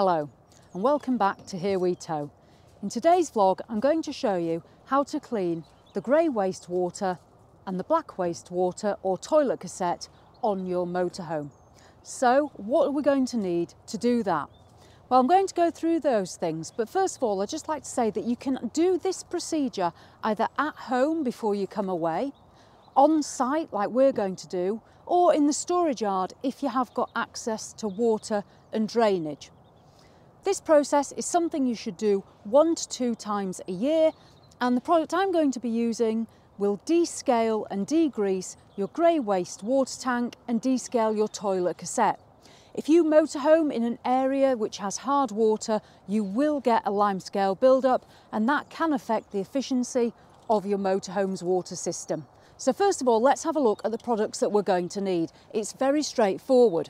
Hello and welcome back to Here We Tow. In today's vlog I'm going to show you how to clean the grey wastewater and the black wastewater or toilet cassette on your motorhome. So what are we going to need to do that? Well, I'm going to go through those things, but first of all I'd just like to say that you can do this procedure either at home before you come away, on site like we're going to do, or in the storage yard if you have got access to water and drainage. This process is something you should do 1 to 2 times a year, and the product I'm going to be using will descale and degrease your grey waste water tank and descale your toilet cassette. If you motorhome in an area which has hard water, you will get a limescale build-up, and that can affect the efficiency of your motorhome's water system. So first of all, let's have a look at the products that we're going to need. It's very straightforward.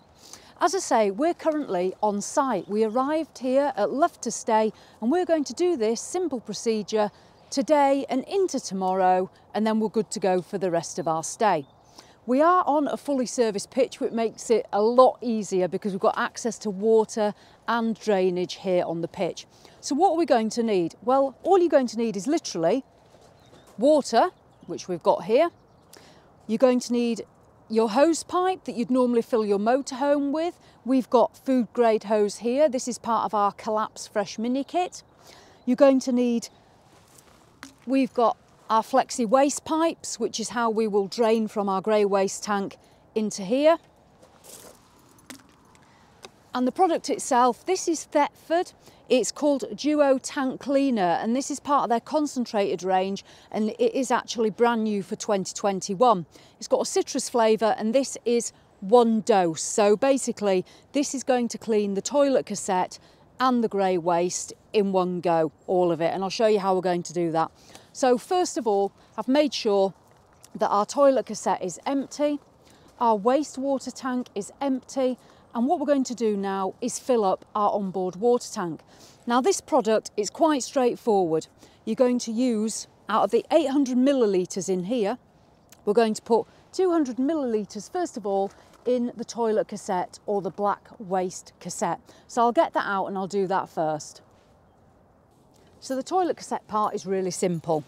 As I say, we're currently on site. We arrived here at Love to Stay, and we're going to do this simple procedure today and into tomorrow, and then we're good to go for the rest of our stay. We are on a fully serviced pitch, which makes it a lot easier because we've got access to water and drainage here on the pitch. So what are we going to need? Well, all you're going to need is literally water, which we've got here. You're going to need your hose pipe that you'd normally fill your motorhome with. We've got food grade hose here. This is part of our Colapz fresh mini kit. You're going to need, we've got our Flexi waste pipes, which is how we will drain from our grey waste tank into here. And the product itself, this is Thetford. It's called Duo Tank Cleaner, and this is part of their concentrated range, and it is actually brand new for 2021. It's got a citrus flavour, and this is 1 dose. So basically, this is going to clean the toilet cassette and the grey waste in one go, all of it, and I'll show you how we're going to do that. So first of all, I've made sure that our toilet cassette is empty, our wastewater tank is empty, and what we're going to do now is fill up our onboard water tank. Now this product is quite straightforward. You're going to use, out of the 800 millilitres in here, we're going to put 200 millilitres first of all in the toilet cassette or the black waste cassette. So I'll get that out and I'll do that first. So the toilet cassette part is really simple.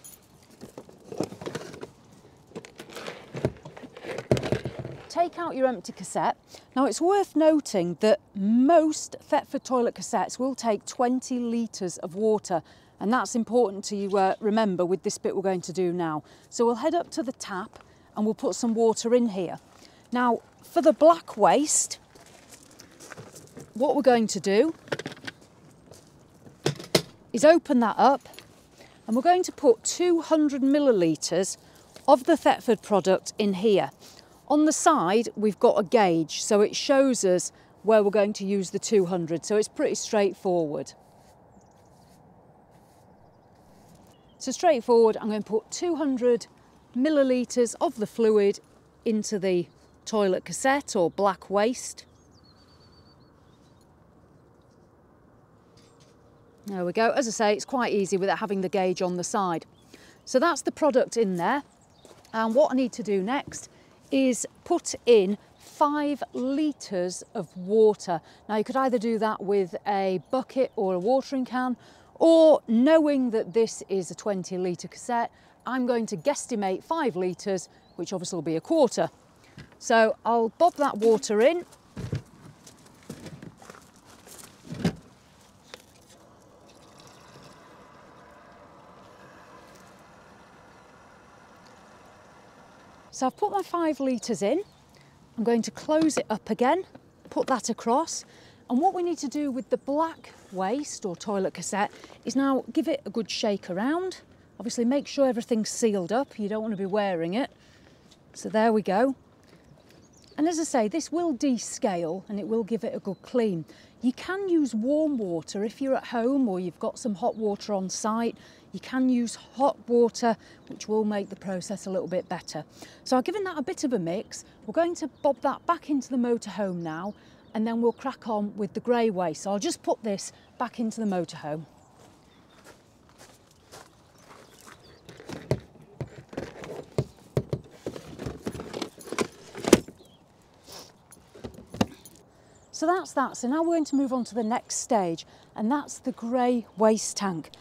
Take out your empty cassette. Now it's worth noting that most Thetford toilet cassettes will take 20 litres of water, and that's important to remember with this bit we're going to do now. So we'll head up to the tap and we'll put some water in here. Now for the black waste, what we're going to do is open that up, and we're going to put 200 millilitres of the Thetford product in here. On the side, we've got a gauge, so it shows us where we're going to use the 200, so it's pretty straightforward. So straightforward, I'm going to put 200 millilitres of the fluid into the toilet cassette or black waste. There we go. As I say, it's quite easy without having the gauge on the side. So that's the product in there, and what I need to do next is put in 5 litres of water. Now you could either do that with a bucket or a watering can, or knowing that this is a 20 litre cassette, I'm going to guesstimate 5 litres, which obviously will be a quarter. So I'll bob that water in. So I've put my 5 litres in. I'm going to close it up again, put that across. And what we need to do with the black waste or toilet cassette is now give it a good shake around. Obviously make sure everything's sealed up. You don't want to be wearing it. So there we go. And as I say, this will descale and it will give it a good clean. You can use warm water if you're at home or you've got some hot water on site. You can use hot water, which will make the process a little bit better. So I've given that a bit of a mix. We're going to bob that back into the motorhome now, and then we'll crack on with the grey waste. So I'll just put this back into the motorhome. So that's that. So now we're going to move on to the next stage, and that's the grey waste tank.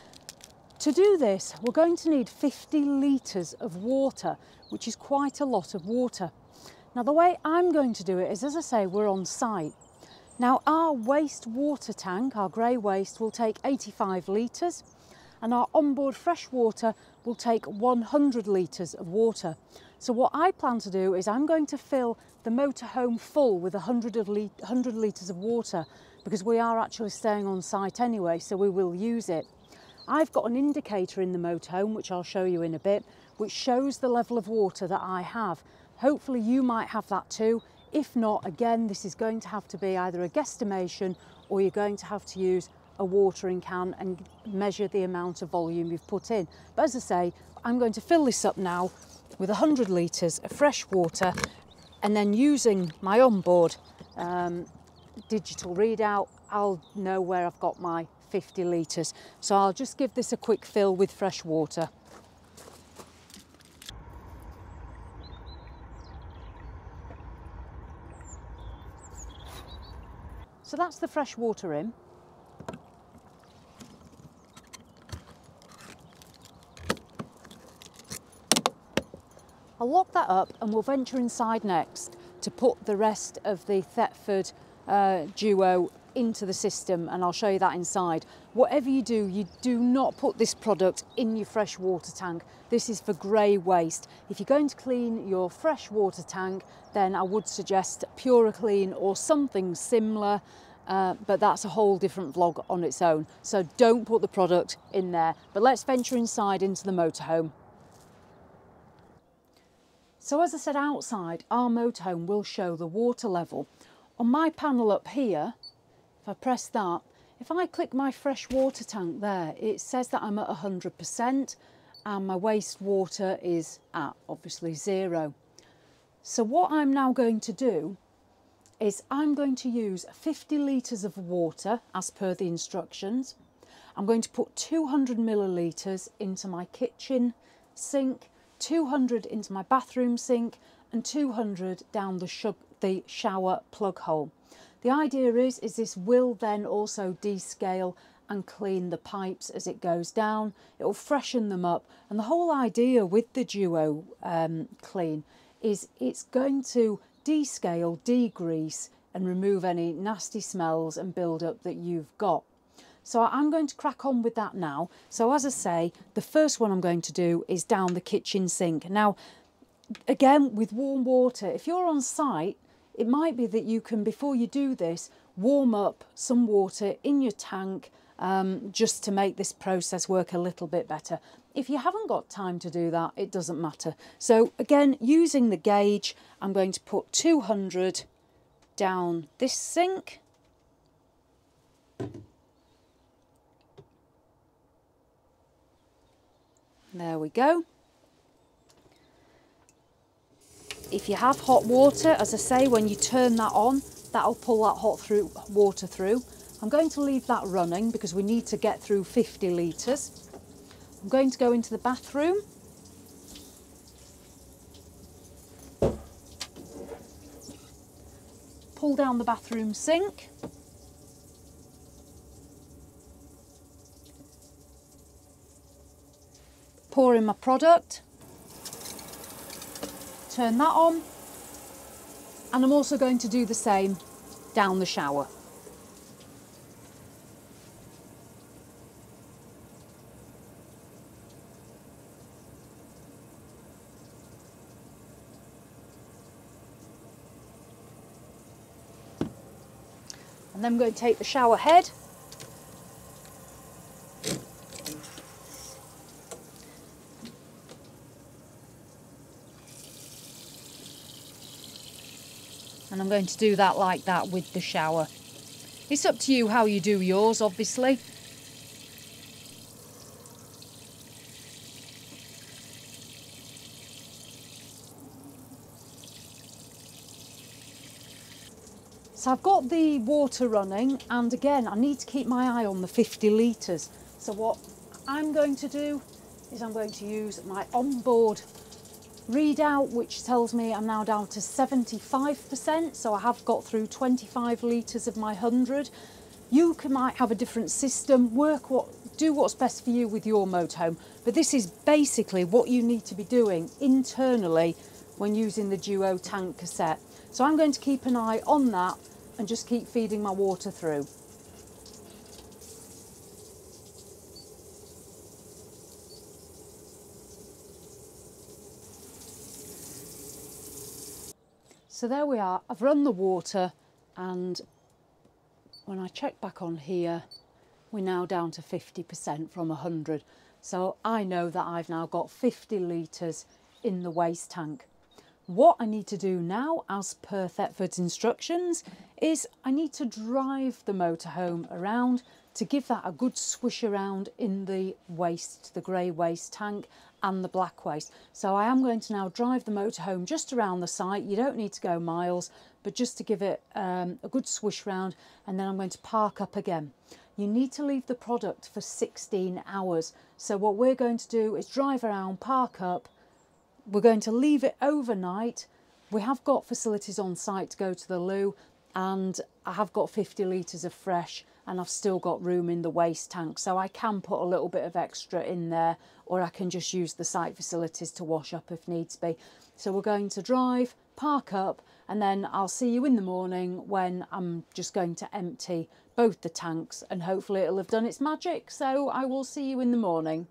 To do this, we're going to need 50 litres of water, which is quite a lot of water. Now the way I'm going to do it is, as I say, we're on site. Now our waste water tank, our grey waste, will take 85 litres, and our onboard fresh water will take 100 litres of water. So what I plan to do is I'm going to fill the motorhome full with 100 litres of water, because we are actually staying on site anyway, so we will use it. I've got an indicator in the motorhome, which I'll show you in a bit, which shows the level of water that I have. Hopefully you might have that too. If not, again, this is going to have to be either a guesstimation, or you're going to have to use a watering can and measure the amount of volume you've put in. But as I say, I'm going to fill this up now with 100 litres of fresh water, and then using my onboard digital readout, I'll know where I've got my 50 litres. So I'll just give this a quick fill with fresh water. So that's the fresh water in. I'll lock that up and we'll venture inside next to put the rest of the Thetford Duo into the system, and I'll show you that inside. Whatever you do not put this product in your fresh water tank. This is for grey waste. If you're going to clean your fresh water tank, then I would suggest PuraClean or something similar, but that's a whole different vlog on its own. So don't put the product in there. But let's venture inside into the motorhome. So as I said, outside, our motorhome will show the water level. On my panel up here, if I press that, if I click my fresh water tank there, it says that I'm at 100% and my wastewater is at obviously 0. So what I'm now going to do is I'm going to use 50 litres of water as per the instructions. I'm going to put 200 millilitres into my kitchen sink, 200 into my bathroom sink, and 200 down the shower plug hole. The idea is this will then also descale and clean the pipes as it goes down. It will freshen them up, and the whole idea with the Duo Clean is it's going to descale, degrease and remove any nasty smells and build up that you've got. So I'm going to crack on with that now. So as I say, the first one I'm going to do is down the kitchen sink. Now, again, with warm water, if you're on site, it might be that you can, before you do this, warm up some water in your tank just to make this process work a little bit better. If you haven't got time to do that, it doesn't matter. So again, using the gauge, I'm going to put 200 down this sink. There we go. If you have hot water, as I say, when you turn that on, that'll pull that hot water through. I'm going to leave that running because we need to get through 50 litres. I'm going to go into the bathroom. Pull down the bathroom sink. Pour in my product. Turn that on, and I'm also going to do the same down the shower. And then I'm going to take the shower head, and I'm going to do that like that with the shower. It's up to you how you do yours, obviously. So I've got the water running, and again, I need to keep my eye on the 50 litres. So what I'm going to do is I'm going to use my onboard readout, which tells me I'm now down to 75%, so I have got through 25 litres of my 100. You might have a different system, do what's best for you with your motorhome, but this is basically what you need to be doing internally when using the Duo Tank Cassette. So I'm going to keep an eye on that and just keep feeding my water through. So there we are, I've run the water, and when I check back on here, we're now down to 50% from 100. So I know that I've now got 50 litres in the waste tank. What I need to do now, as per Thetford's instructions, is I need to drive the motorhome around to give that a good swish around in the waste, the grey waste tank and the black waste. So I am going to now drive the motorhome just around the site. You don't need to go miles, but just to give it a good swish round, and then I'm going to park up again. You need to leave the product for 16 hours. So what we're going to do is drive around, park up. We're going to leave it overnight. We have got facilities on site to go to the loo, and I have got 50 litres of fresh, and I've still got room in the waste tank, so I can put a little bit of extra in there, or I can just use the site facilities to wash up if needs be. So we're going to drive, park up, and then I'll see you in the morning when I'm just going to empty both the tanks, and hopefully it'll have done its magic. So I will see you in the morning.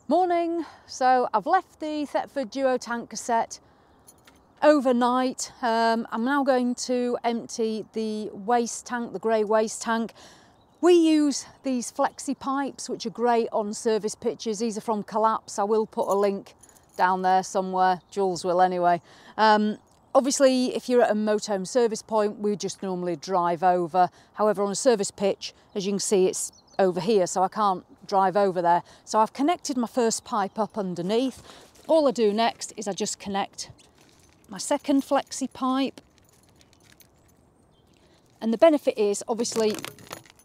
Morning. So I've left the Thetford Duo Tank Cassette overnight. I'm now going to empty the waste tank, the grey waste tank. We use these Flexi pipes, which are great on service pitches. These are from Colapz. I will put a link down there somewhere. Jules will anyway. Obviously, if you're at a motorhome service point, we just normally drive over. However, on a service pitch, as you can see, it's over here, so I can't drive over there. So I've connected my first pipe up underneath. All I do next is I just connect my second Flexi pipe. And the benefit is, obviously,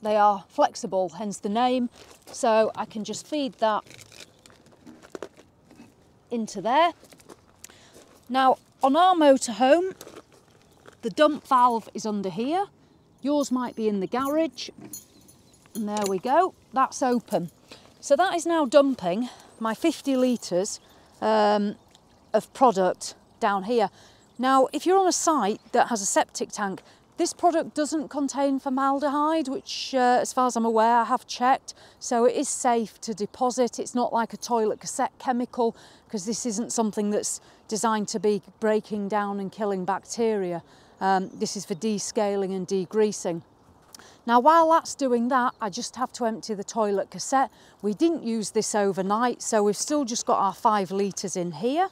they are flexible, hence the name. So I can just feed that into there. Now, on our motorhome, the dump valve is under here. Yours might be in the garage. And there we go, that's open. So that is now dumping my 50 litres of product down here. Now, if you're on a site that has a septic tank, this product doesn't contain formaldehyde, which as far as I'm aware, I have checked. So it is safe to deposit. It's not like a toilet cassette chemical, because this isn't something that's designed to be breaking down and killing bacteria. This is for descaling and degreasing. Now, while that's doing that, I just have to empty the toilet cassette. We didn't use this overnight, so we've still just got our 5 litres in here.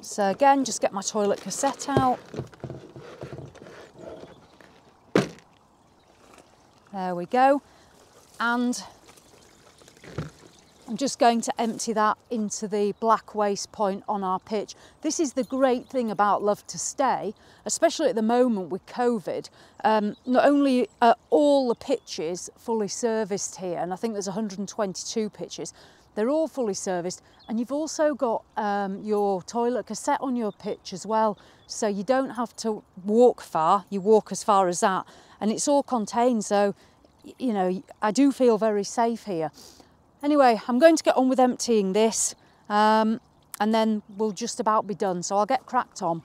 So again, just get my toilet cassette out. There we go. And I'm just going to empty that into the black waste point on our pitch. This is the great thing about Love to Stay, especially at the moment with COVID. Not only are all the pitches fully serviced here, and I think there's 122 pitches, they're all fully serviced, and you've also got your toilet cassette on your pitch as well, so you don't have to walk far, you walk as far as that, and it's all contained, so you know, I do feel very safe here. Anyway, I'm going to get on with emptying this. and then we'll just about be done. So I'll get cracked on.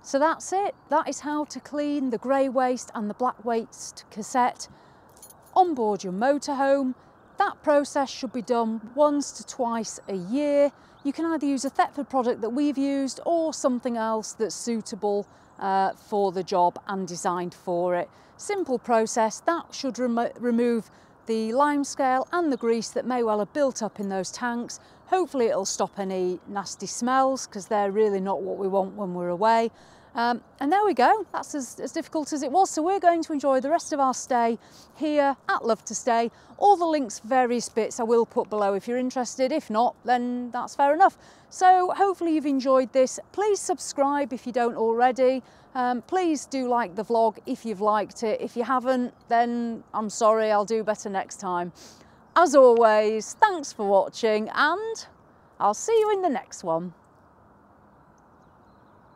So that's it. That is how to clean the grey waste and the black waste cassette on board your motorhome. That process should be done once to twice a year. You can either use a Thetford product that we've used or something else that's suitable for the job and designed for it. Simple process. That should remove the lime scale and the grease that may well have built up in those tanks. Hopefully it'll stop any nasty smells, because they're really not what we want when we're away. And there we go. That's as difficult as it was. So we're going to enjoy the rest of our stay here at Love to Stay. All the links, various bits I will put below if you're interested. If not, then that's fair enough. So hopefully you've enjoyed this. Please subscribe if you don't already. Please do like the vlog if you've liked it. If you haven't, then I'm sorry, I'll do better next time. As always, thanks for watching, and I'll see you in the next one.